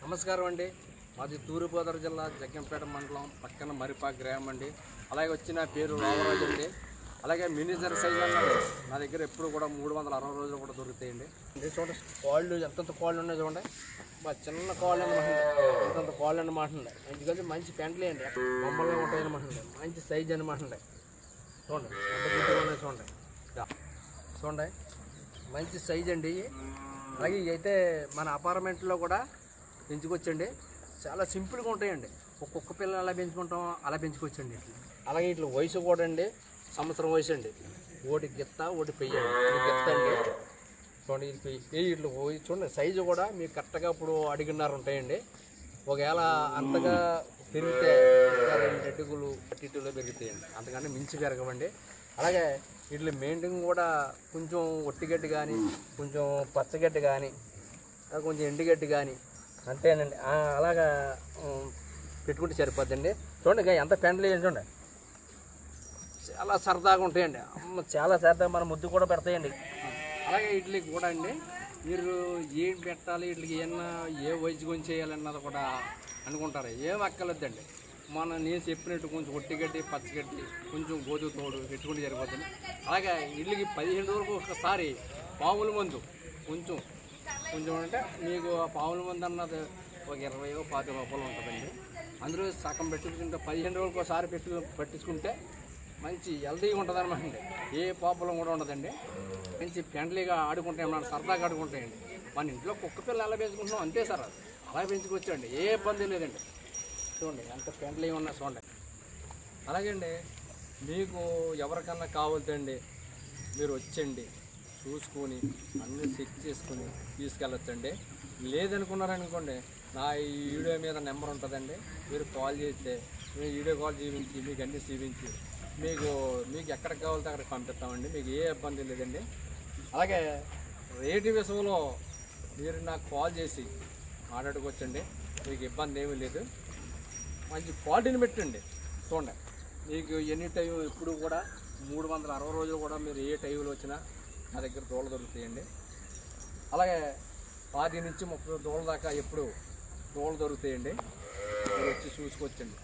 నమస్కారం అండి. మాది తూర్పుగోదావరి జిల్లా జగ్గంపేట మండలం పక్కన మరిపాక గ్రామం అండి. అలాగే వచ్చిన పేరు రామరాజు అండి. అలాగే మినిజర్ సైజ్ అన్నాడు నా దగ్గర ఎప్పుడు కూడా 360 రోజులు కూడా దొరుకుతాయండి. చూడండి కాళ్ళు ఎంతంత కాళ్ళు ఉన్నాయి చూడండి. మా చిన్న కాళ్ళు అనమాట, ఎంతంత కాళ్ళు అనమాట. ఎందుకంటే మంచి పెంటలే అండి, బొమ్మలే ఉంటాయి అనమాట. మంచి సైజ్ అనమాట. చూడండి ఎంత గుడ్డగా ఉన్నాయి చూడండి. చూడండి మంచి సైజ్ అండి. అలాగే అయితే మన అపార్ట్మెంట్లో కూడా పెంచుకొచ్చండి. చాలా సింపుల్గా ఉంటాయండి. ఒక్కొక్క పిల్లలు ఎలా పెంచుకుంటాం అలా పెంచుకొచ్చండి. అలాగే ఇట్లా వయసు కూడా అండి, సంవత్సరం వయసు అండి. ఒకటి గిత్త ఒకటి పెయ్యండి. గిత్త అండి చూడండి, ఇది పెయ్యి. ఇట్లా చూడండి సైజు కూడా మీకు కరెక్ట్గా ఇప్పుడు అడిగిన్నర ఉంటాయండి. ఒకవేళ అంతగా పెరిగితే 2 అడుగులు అటులో పెరుగుతాయండి, అంతకంటే మించి పెరగవండి. అలాగే వీటి మెయింటైన్ కూడా కొంచెం ఒట్టిగడ్డి కానీ, కొంచెం పచ్చగడ్డి కానీ, కొంచెం ఎండుగడ్డి కానీ అంతేనండి. అలాగా పెట్టుకుంటే సరిపోద్దండి. చూడండి ఎంత పెంటలు చూడండి, చాలా సరదాగా ఉంటాయండి. చాలా సరదాగా మన ముద్దు కూడా పెడతాయండి. అలాగే వీటికి కూడా అండి మీరు ఏం పెట్టాలి, వీటికి ఏమన్నా ఏ వయసు గురించి చేయాలన్నది కూడా అనుకుంటారు. ఏం అక్కర్లేదండి. నేను చెప్పినట్టు కొంచెం ఒట్టిగడ్డి, పచ్చగడ్డి, కొంచెం గోధుమ తోడు పెట్టుకుంటే సరిపోతుంది. అలాగే వీళ్ళకి 15 రోజులకు ఒకసారి పాముల మందు కొంచెం అంటే మీకు ఆ పాముల మందు అన్నది ఒక 20-25 రూపాయలు ఉంటుందండి. అందులో సగం పెట్టుకుంటే 15 రోజులకు ఒకసారి పట్టించుకుంటే మంచి హెల్తీగా ఉంటుంది అనమాట అండి. ఏ పాపలం కూడా ఉండదండి. మంచి ఫ్రెండ్లీగా ఆడుకుంటాయి అన్నమాట, సరదాగా ఆడుకుంటాయండి. మన ఇంట్లో కుక్క పిల్ల ఎలా పెంచుకుంటున్నాం అంతే సార్, అలా పెంచుకొచ్చండి. ఏ ఇబ్బంది లేదండి. చూడండి ఎంత ఫ్రెండ్లీగా ఉన్నా చూడండి. అలాగే అండి మీకు ఎవరికన్నా కావాలండి మీరు వచ్చండి, చూసుకొని అన్నీ చెక్ చేసుకొని తీసుకెళ్ళొచ్చండి. లేదనుకున్నారనుకోండి నా ఈ వీడియో మీద నెంబర్ ఉంటుందండి. మీరు కాల్ చేస్తే మేము వీడియో కాల్ చూపించి మీకు అన్నీ చూపించి మీకు ఎక్కడికి కావాలితే అక్కడికి పంపిస్తామండి. మీకు ఏ ఇబ్బంది లేదండి. అలాగే రేటు విషయంలో మీరు నాకు కాల్ చేసి మాట్లాడుకోవచ్చండి. మీకు ఇబ్బంది ఏమీ లేదు. మంచి క్వాలిటీని పెట్టండి. చూడండి మీకు ఎనీ టైం ఎప్పుడు కూడా 360 రోజులు కూడా మీరు ఏ టైంలో వచ్చినా నా దగ్గర దూడలు దొరుకుతాయండి. అలాగే 10 నుంచి 30 దూడల దాకా ఎప్పుడు దూడలు దొరుకుతాయండి. మీరు వచ్చి చూసుకొచ్చండి.